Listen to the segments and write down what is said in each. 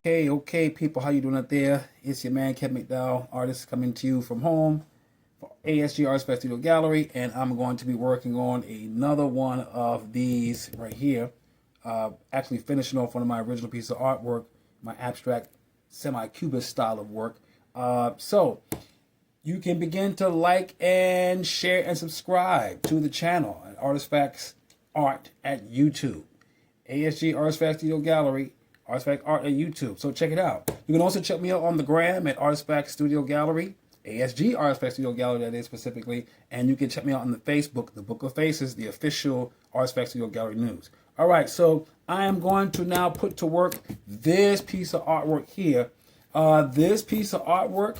Okay, people, how you doing out there? It's your man, Kevin McDowell, artist, coming to you from home for ASG-Artizfacts Studio Gallery, and I'm going to be working on another one of these right here. Actually finishing off one of my original pieces of artwork, my abstract semi-cubist style of work. So you can begin to like and share and subscribe to the channel at Artizfacts Art at YouTube. ASG-Artizfacts Studio Gallery, Artifact Art at YouTube. So check it out. You can also check me out on the gram at Artifact Studio Gallery, ASG-Artizfacts Studio Gallery, that is specifically. And you can check me out on the Facebook, the Book of Faces, the official Artifact Studio Gallery news. All right, so I am going to now put to work this piece of artwork here. This piece of artwork,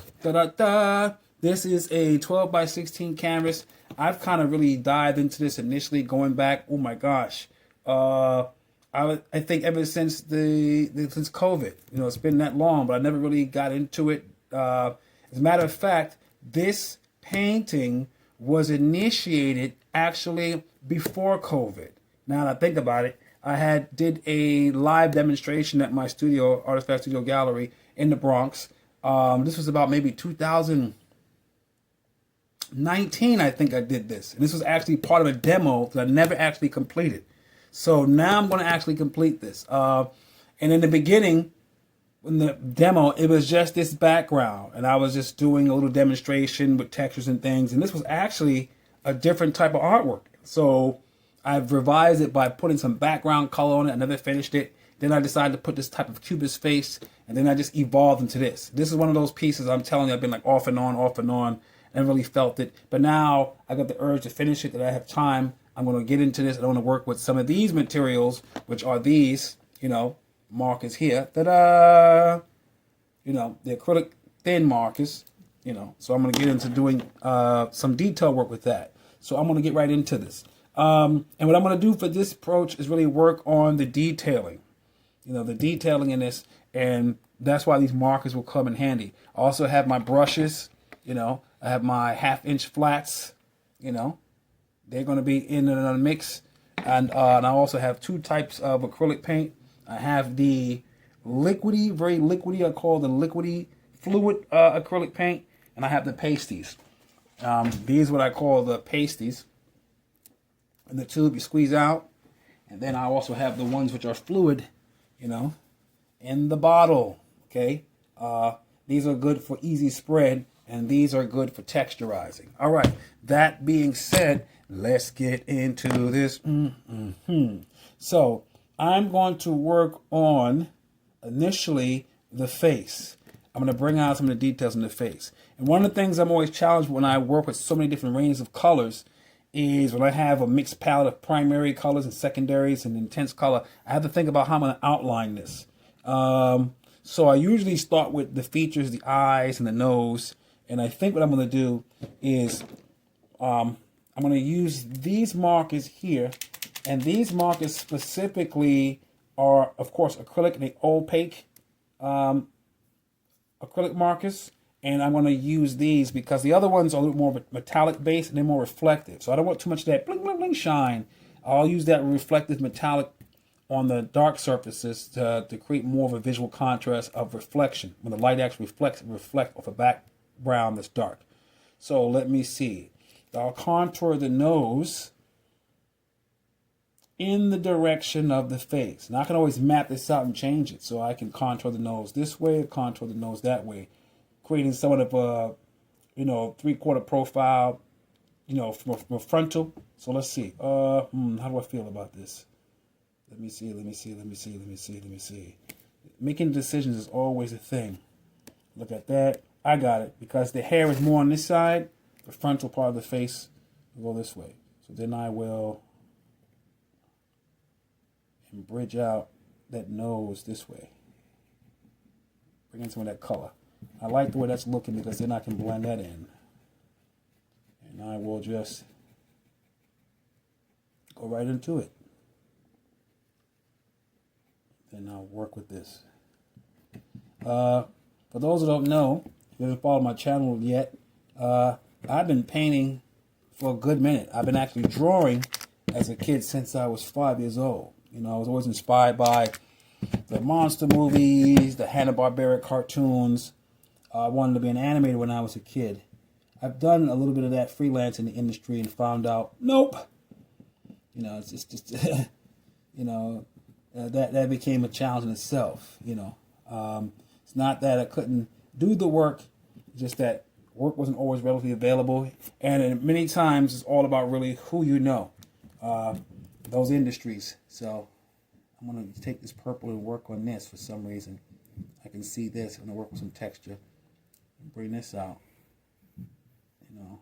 this is a 12 by 16 canvas. I've kind of really dived into this initially going back, oh my gosh, I think ever since since COVID, it's been that long, but I never really got into it. As a matter of fact, this painting was initiated actually before COVID. Now that I think about it, I did a live demonstration at my studio, Artifact Studio Gallery in the Bronx. This was about maybe 2019, I think I did this. And this was actually part of a demo that I never actually completed. So now I'm going to actually complete this. And in the beginning, in the demo, it was just this background. And I was just doing a little demonstration with textures and things. And this was actually a different type of artwork. So I've revised it by putting some background color on it. I never finished it. Then I decided to put this type of cubist face. And then I just evolved into this. This is one of those pieces I'm telling you I've been like off and on. And really felt it. But now I got the urge to finish it, that I have time. I'm going to get into this. I want to work with some of these materials, which are these, markers here. The acrylic thin markers, So I'm going to get into doing some detail work with that. So I'm going to get right into this. And what I'm going to do for this approach is really work on the detailing. The detailing in this. And that's why these markers will come in handy. I also have my brushes, I have my 1/2 inch flats, They're going to be in a mix. And I also have two types of acrylic paint. I have the liquidy, very liquidy, I call the liquidy fluid acrylic paint. And I have the pasties. These are what I call the pasties. And the tube you squeeze out. And then I also have the ones which are fluid, in the bottle. Okay. These are good for easy spread. And these are good for texturizing. All right. That being said, let's get into this. So I'm going to work on initially the face. I'm going to bring out some of the details in the face. And one of the things I'm always challenged when I work with so many different ranges of colors is when I have a mixed palette of primary colors and secondaries and intense color, I have to think about how I'm going to outline this. So I usually start with the features, the eyes and the nose. And I think what I'm going to do is I'm going to use these markers here. And these markers specifically are, of course, acrylic and the opaque acrylic markers. And I'm going to use these because the other ones are a little more metallic based and they're more reflective. So I don't want too much of that bling, bling, bling shine. I'll use that reflective metallic on the dark surfaces to create more of a visual contrast of reflection. When the light actually reflect off a background that's dark. So let me see. I'll contour the nose in the direction of the face. Now I can always map this out and change it. So I can contour the nose this way, contour the nose that way, creating somewhat of a, 3/4 profile, from a frontal. So let's see. How do I feel about this? Let me see. Making decisions is always a thing. Look at that. I got it. Because the hair is more on this side, the frontal part of the face will go this way. So then I will bridge out that nose this way. Bring in some of that color. I like the way that's looking because then I can blend that in. And I will just go right into it. Then I'll work with this. For those who don't know, if you haven't followed my channel yet, I've been painting for a good minute. I've been actually drawing as a kid since I was 5 years old. I was always inspired by the monster movies, the Hanna-Barbera cartoons. I wanted to be an animator when I was a kid. I've done a little bit of that freelance in the industry and found out, nope. You know, it's just you know, that became a challenge in itself. You know, it's not that I couldn't do the work, just that work wasn't always relatively available, and many times it's all about really who you know, those industries. So I'm gonna take this purple and work on this for some reason. I can see this. I'm gonna work with some texture. Bring this out. You know,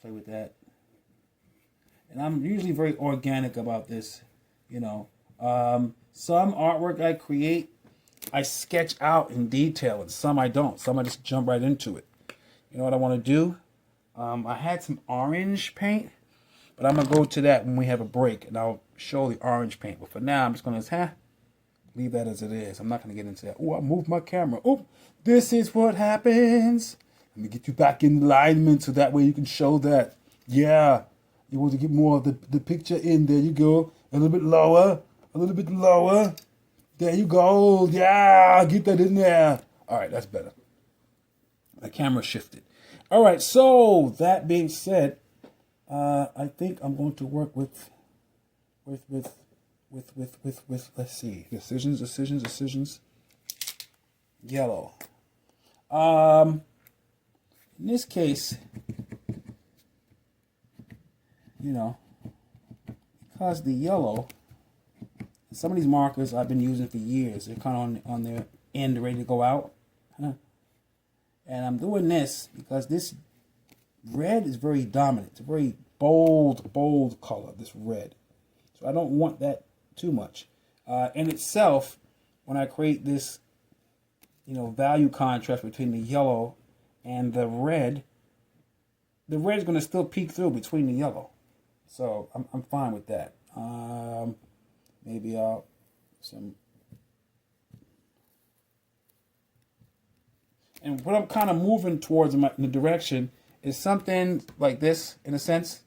play with that. And I'm usually very organic about this. You know, some artwork I create, I sketch out in detail, and some I don't. Some I just jump right into it. You know what I want to do? I had some orange paint, but I'm gonna go to that when we have a break, and I'll show the orange paint. But for now, I'm just gonna leave that as it is. I'm not gonna get into that. Oh, I moved my camera. Oh, this is what happens. Let me get you back in alignment so that way you can show that. Yeah, you want to get more of the picture in. There you go. A little bit lower. A little bit lower. There you go. Yeah, get that in there. All right, that's better. My camera shifted. All right, so that being said, I think I'm going to work with let's see, decisions. Yellow. In this case, you know, because the yellow, some of these markers I've been using for years, they're kind of on their end, ready to go out. And I'm doing this because this red is very dominant. It's a very bold color, this red. So I don't want that too much. In itself, when I create this, you know, value contrast between the yellow and the red is going to still peek through between the yellow. So I'm fine with that. Maybe I'll some. And what I'm kind of moving towards in the direction is something like this, in a sense.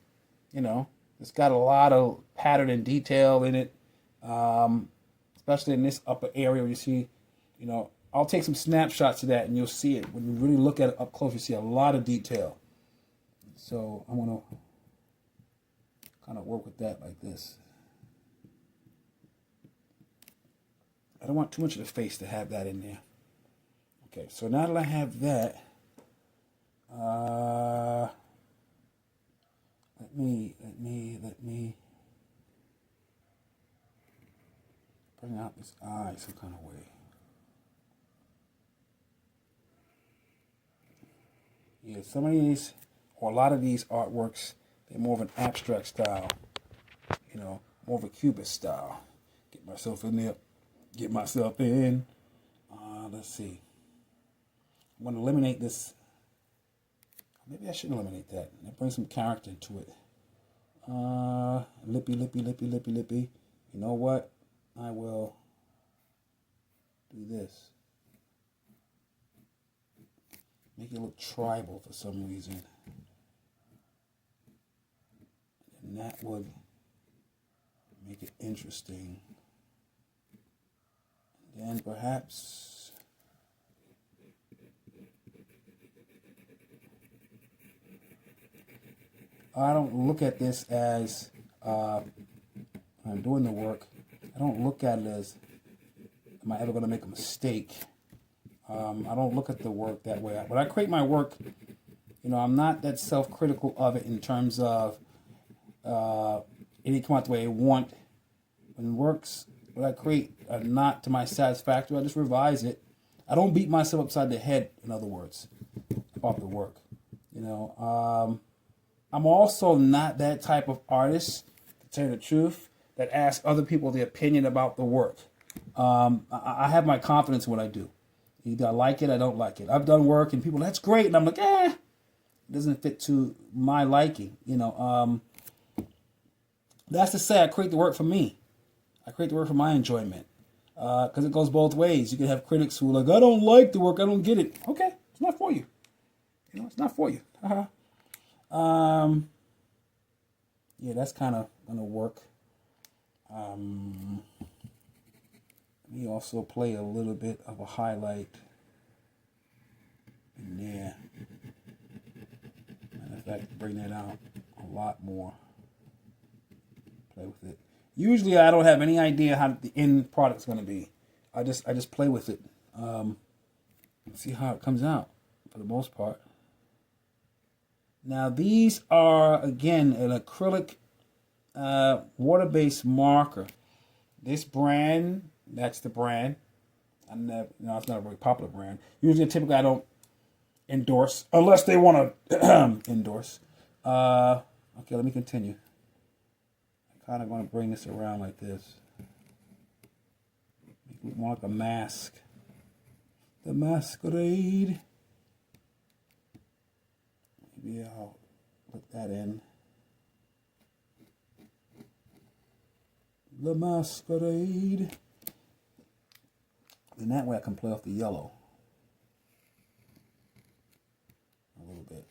You know, it's got a lot of pattern and detail in it, especially in this upper area where you see, you know, I'll take some snapshots of that and you'll see it. When you really look at it up close, you see a lot of detail. So I'm going to kind of work with that like this. I don't want too much of the face to have that in there. Okay, so now that I have that, let me bring out this eye some kind of way. Yeah, some of these, or a lot of these artworks, they're more of an abstract style, you know, more of a cubist style. Get myself in there, get myself in. Let's see. I'm going to eliminate this. Maybe I shouldn't eliminate that. That brings some character to it. Lippy. You know what? I will do this. Make it look tribal for some reason. And that would make it interesting. And then perhaps I don't look at this as when I'm doing the work. I don't look at it as, am I ever going to make a mistake? I don't look at the work that way. When I create my work, you know, I'm not that self-critical of it in terms of it didn't come out the way I want. When works, what I create are not to my satisfactory, I just revise it. I don't beat myself upside the head, in other words, about the work. You know, I'm also not that type of artist, to tell you the truth, that asks other people the opinion about the work. I have my confidence in what I do. Either I like it, I don't like it. I've done work and people, that's great, and I'm like, it doesn't fit to my liking. You know, that's to say I create the work for me. I create the work for my enjoyment. Because it goes both ways. You can have critics who are like, I don't like the work, I don't get it. Okay, it's not for you. You know, it's not for you. Yeah, that's kind of gonna work. me also play a little bit of a highlight in there. Matter of fact, bring that out a lot more. Play with it. Usually I don't have any idea how the end product's going to be. I just play with it. See how it comes out for the most part. Now these are, again, an acrylic water-based marker. This brand, that's the brand. It's not a very popular brand. Usually, typically, I don't endorse unless they want to endorse. Okay, let me continue. I kind of want to bring this around like this. Make it more like a mask. The masquerade. Maybe I'll put that in. The masquerade. And that way I can play off the yellow a little bit.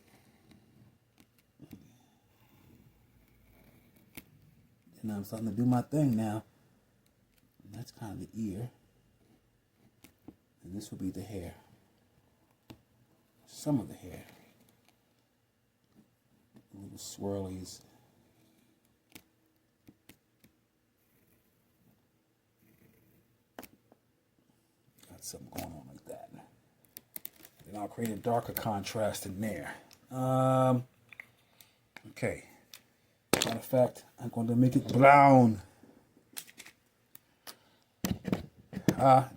And I'm starting to do my thing now. And that's kind of the ear. And this will be the hair. Some of the hair. Little swirlies. Got something going on like that. And I'll create a darker contrast in there. Okay. Matter of fact, I'm going to make it brown.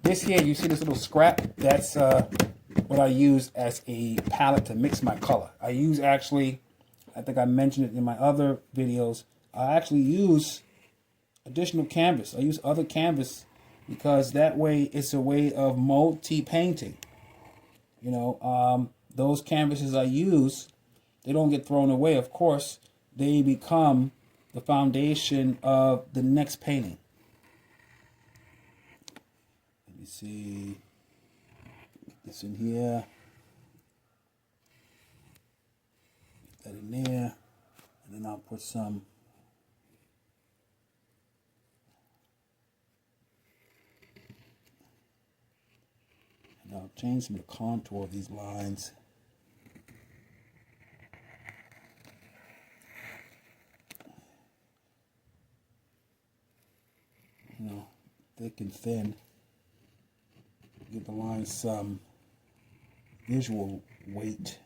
This here, you see this little scrap? That's what I use as a palette to mix my color. I use actually, I think I mentioned it in my other videos, I actually use additional canvas. I use other canvas because that way it's a way of multi-painting. You know, those canvases I use, they don't get thrown away, of course. They become the foundation of the next painting. Let me see. Get this in here. Get that in there. And then I'll put some and I'll change some of the contour of these lines. You know, thick and thin. Give the line some visual weight.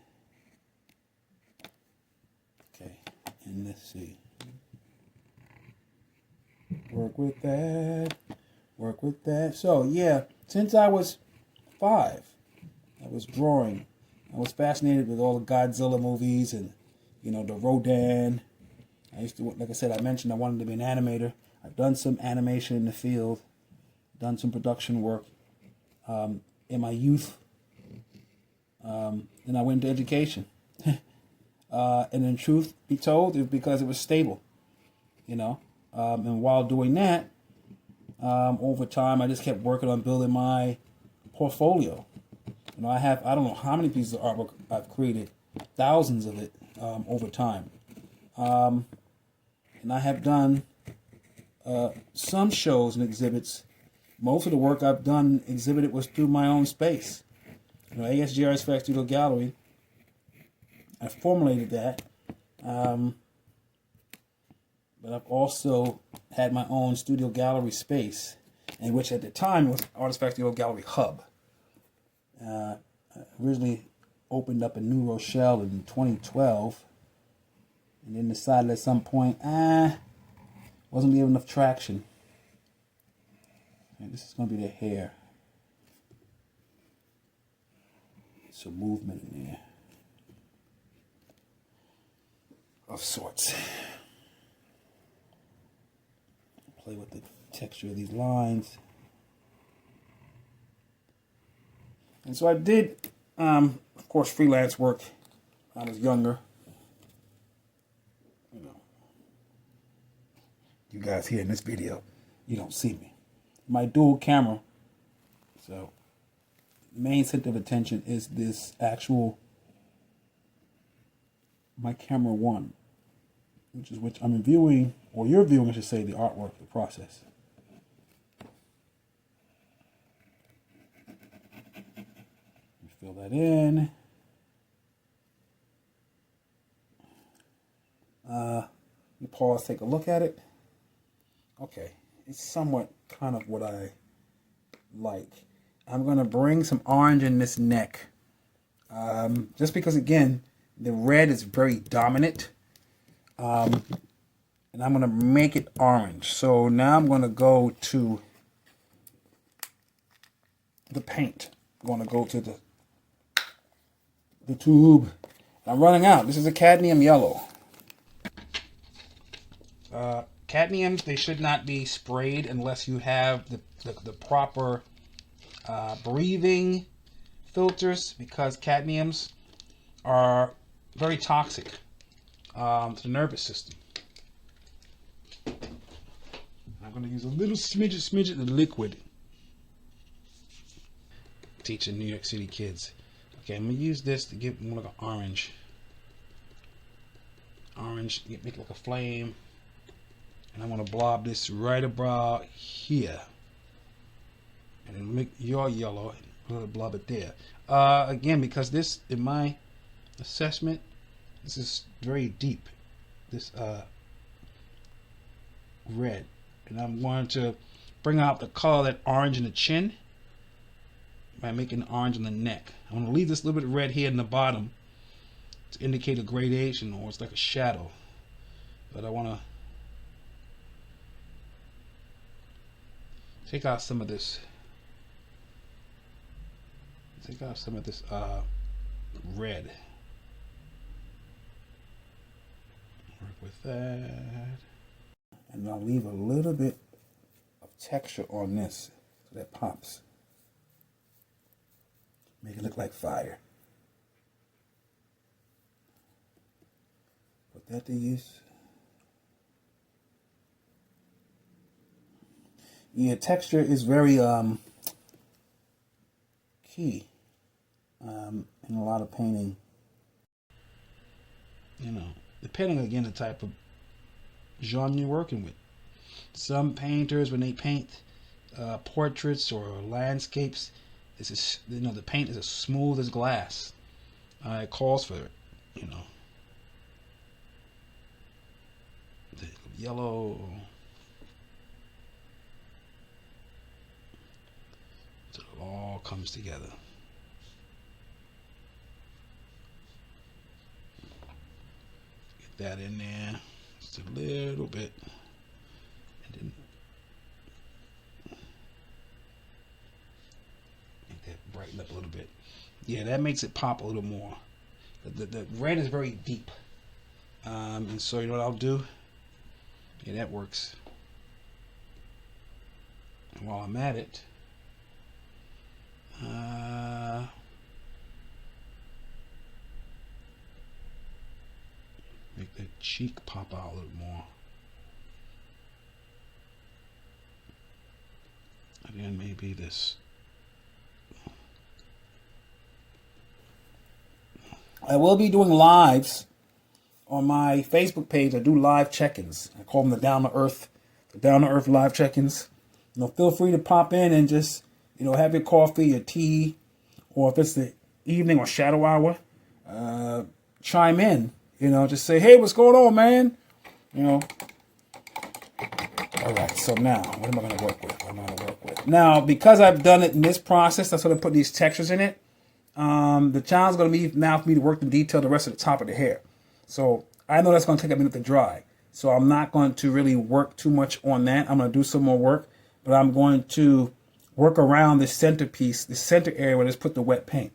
Okay, and let's see. Work with that. Work with that. So yeah, since I was 5, I was drawing. I was fascinated with all the Godzilla movies and, you know, the Rodan. I used to, like I said, I mentioned I wanted to be an animator. I've done some animation in the field, done some production work in my youth. Then I went into education. And in truth be told, it's because it was stable, you know. And while doing that, over time, I just kept working on building my portfolio. You know, I don't know how many pieces of artwork I've created, thousands of it over time. And I have done some shows and exhibits. Most of the work I've done exhibited was through my own space. You know, ASG-Artizfacts Studio Gallery, I formulated that. But I've also had my own studio gallery space, in which at the time was Artizfacts Studio Gallery Hub. I originally opened up in New Rochelle in 2012, and then decided at some point, wasn't getting enough traction. And this is going to be the hair. Some movement in there of sorts. Play with the texture of these lines. And so I did, of course, freelance work when I was younger. You know, you guys here in this video, you don't see me. My dual camera. So, main center of attention is this actual, my camera 1, which I'm viewing, or you're viewing, I should say, the artwork, the process. Fill that in. You pause, take a look at it. Okay, it's somewhat kind of what I like. I'm going to bring some orange in this neck. Just because, again, the red is very dominant. And I'm going to make it orange. So now I'm going to go to the paint. I'm going to go to the tube. I'm running out. This is a cadmium yellow. Cadmiums, they should not be sprayed unless you have the proper breathing filters, because cadmiums are very toxic to the nervous system. I'm going to use a little smidget of liquid. Teaching New York City kids. Okay, I'm going to use this to give more like an orange. Orange, make it like a flame. And I'm going to blob this right about here. And then make your yellow and blob it there. Again, because this, in my assessment, this is very deep. This red. And I'm going to bring out the color, that orange in the chin, by making orange on the neck. I'm going to leave this little bit of red here in the bottom to indicate a gradation, or it's like a shadow. But I want to take out some of this. Take out some of this red. Work with that. And I'll leave a little bit of texture on this so that pops. Make it look like fire. Put that to use. Yeah, texture is very key in a lot of painting. You know, depending again the type of genre you're working with. Some painters, when they paint portraits or landscapes, this is, you know, the paint is as smooth as glass. It calls for it, you know. The yellow. So it all comes together. Get that in there just a little bit, and then make that brighten up a little bit. Yeah, that makes it pop a little more. The red is very deep, and so you know what I'll do? Yeah, that works. And while I'm at it, make the cheek pop out a little more. And then maybe this. I will be doing lives on my Facebook page. I do live check-ins. I call them the down to earth live check-ins. You know, feel free to pop in and just, you know, have your coffee, your tea, or if it's the evening or shadow hour, chime in. You know, just say, hey, what's going on, man? You know. All right, so now, what am I going to work with? Now, because I've done it in this process, that's what I put these textures in it. The challenge is going to be now for me to work the detail the rest of the top of the hair. So I know that's going to take a minute to dry. So I'm not going to really work too much on that. I'm going to do some more work, but I'm going to work around this centerpiece, the center area where I just put the wet paint.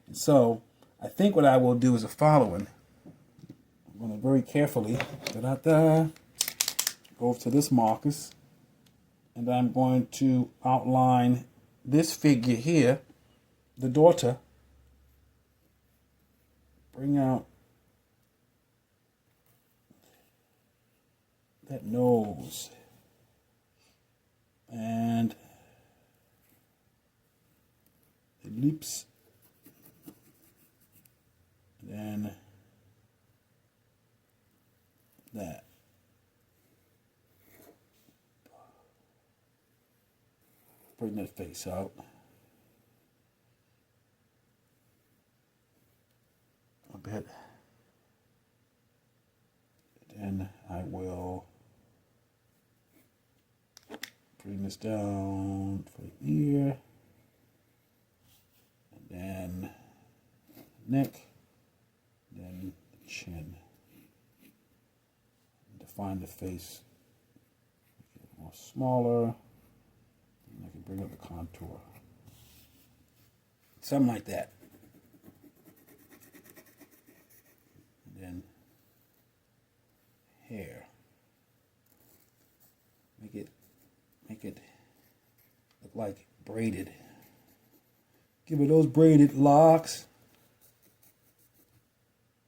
And so I think what I will do is the following. I'm going to very carefully go to this marcus, and I'm going to outline this figure here, the daughter. Bring out that nose and the lips, and then that. Bring that face out. bit. Then I will bring this down for the ear, and then neck, then the chin. Define the face, make it more smaller, and I can bring up the contour. Something like that. And then hair. Make it look like braided. Give it those braided locks.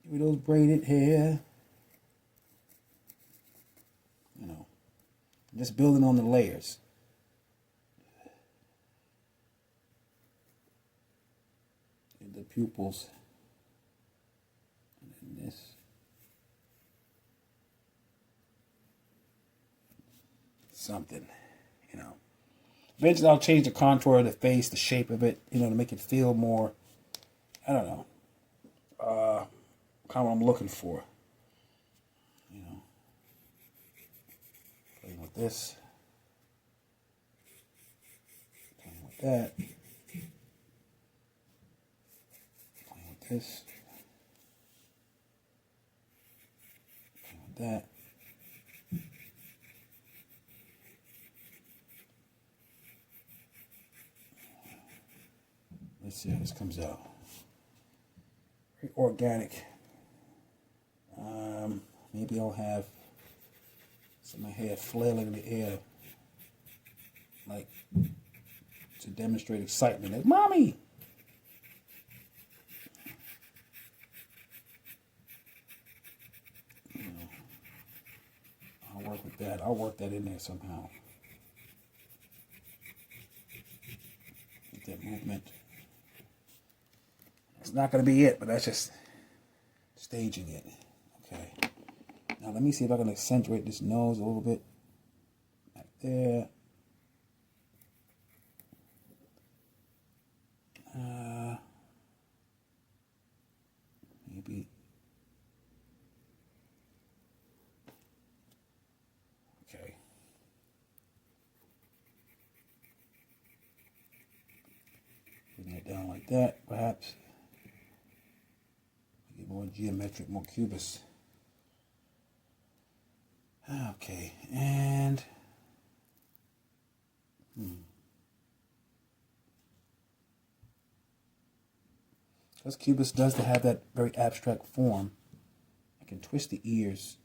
Give it those braided hair. You know, just building on the layers. The pupils. And then this. Something, you know. Eventually I'll change the contour of the face, the shape of it, you know, to make it feel more, I don't know, kind of what I'm looking for. You know, playing with this, playing with that, playing with this, playing with that. Let's see how this comes out. Very organic. Maybe I'll have some of my hair flailing in the air, like to demonstrate excitement. Like, Mommy! You know, I'll work with that. I'll work that in there somehow. Get that movement. It's not going to be it, but that's just staging it. Okay. Now let me see if I can accentuate this nose a little bit. Right there. Maybe. Okay. Bring it down like that, perhaps. Get more geometric, more cubist. Okay, and because cubist does have that very abstract form, I can twist the ears.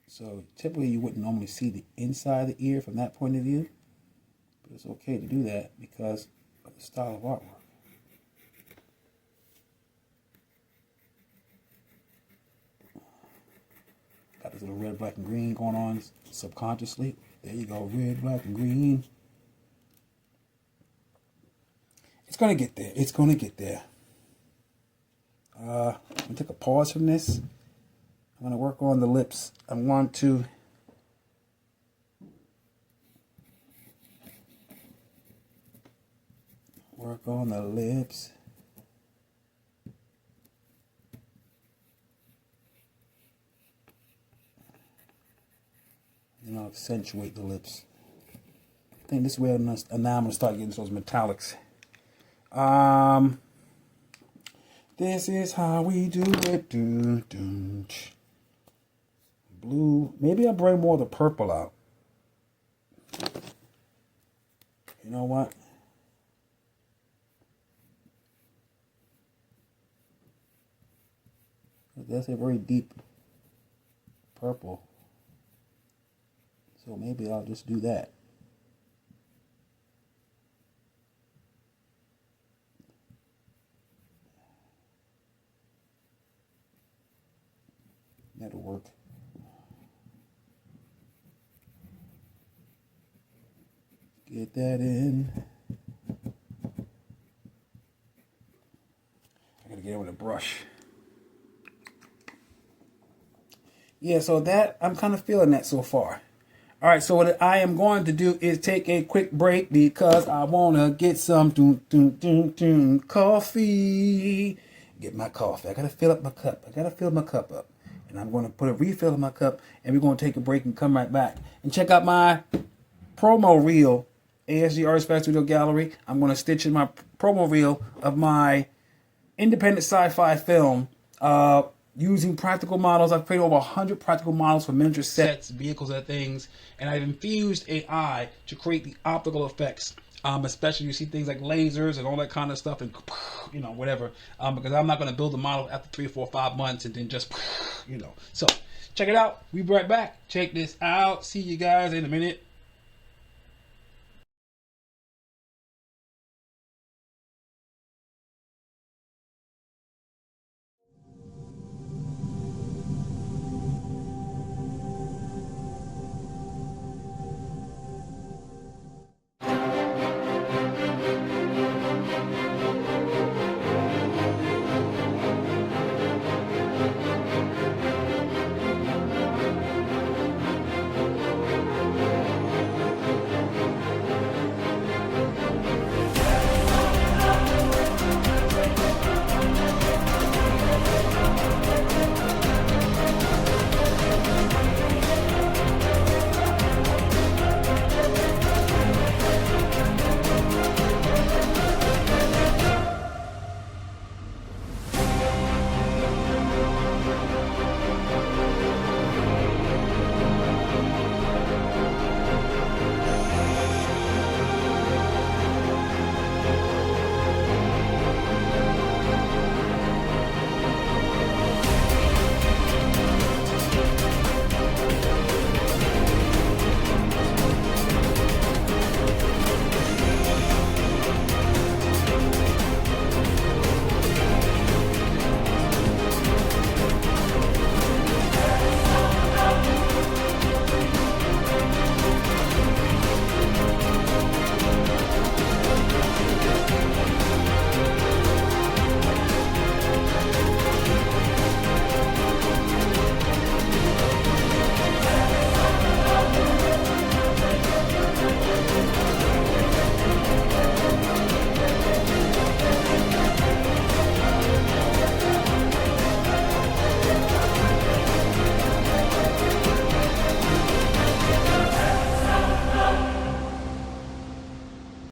So typically you wouldn't normally see the inside of the ear from that point of view, but it's okay to do that because of the style of artwork. Got this little red, black, and green going on subconsciously. There you go, red, black, and green. It's going to get there. It's going to get there. I'm going to take a pause from this. I'm going to work on the lips. I want to work on the lips. And I'll accentuate the lips. I think this way now I'm going to start getting those metallics. This is how we do it. Blue. Maybe I'll bring more of the purple out. You know what? That's a very deep purple. So maybe I'll just do that. That'll work. Get that in. I gotta get it with a brush. Yeah, so that, I'm kind of feeling that so far. All right, so what I am going to do is take a quick break because I want to get some coffee. get my coffee. I gotta fill up my cup. I gotta fill my cup up. And I'm gonna put a refill in my cup, and we're gonna take a break and come right back. And check out my promo reel, ASG-Artizfacts Video Gallery. I'm gonna stitch in my promo reel of my independent sci-fi film using practical models. I've created over 100 practical models for miniature sets, vehicles, and things. And I've infused AI to create the optical effects. Especially you see things like lasers and all that kind of stuff, and you know, whatever. Because I'm not going to build a model after 3, 4, 5 months and then just, you know. So check it out. We'll be right back. Check this out. See you guys in a minute.